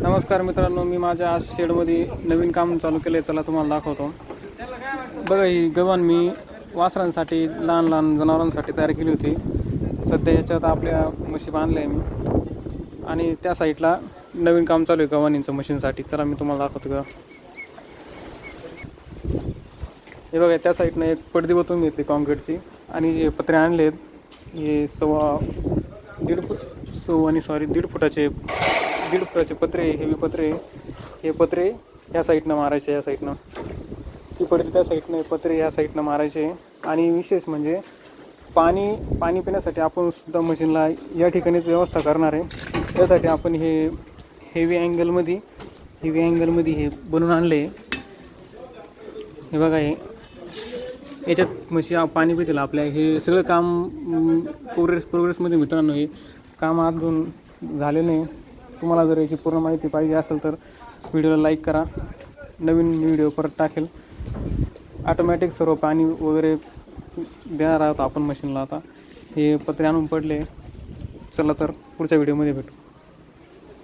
नमस्कार मित्रांनो, मी माझ्या आज शेडमध्ये नवीन काम चालू केलं आहे. चला तुम्हाला दाखवतो. बघा, ही गव्हाण मी वासरांसाठी, लहान लहान जनावरांसाठी तयार केली होती. सध्या याच्यात आपल्या म्हशी बांधल्या आहे मी, आणि त्या साईडला नवीन काम चालू आहे गव्हाणींचं मशीनसाठी. चला मी तुम्हाला दाखवतो का. हे बघा, त्या साईडनं एक पडदी बतवून घेतली कॉन्क्रीटची, आणि जे पत्रे आणले आहेत हे दीड फुटाचे पत्रे, हेवी पत्रे. हे पत्रे ह्या साईडनं मारायचे, या साईडनं ती पडदी त्या साईडनं, पत्रे ह्या साईडनं मारायचे. आणि विशेष म्हणजे पाणी पिण्यासाठी आपण सुद्धा मशीनला या ठिकाणीच व्यवस्था करणार आहे. त्यासाठी आपण हे हेवी अँगलमध्ये हे बनवून आणले. हे बघा, हे याच्यात म्हशी पाणी पितील आपल्या. हे सगळं काम प्रोग्रेसमध्ये मित्रांनो. हे काम अजून झाले नाही. तुम्हाला जर याची पूर्ण माहिती पाहिजे असेल तर व्हिडिओला लाईक करा. नवीन व्हिडिओ परत टाकेल. ऑटोमॅटिक सर्व पाणी वगैरे देणार आहोत आपण मशीनला. आता हे पत्रे आणून पडले. चला तर पुढच्या व्हिडिओमध्ये भेटू.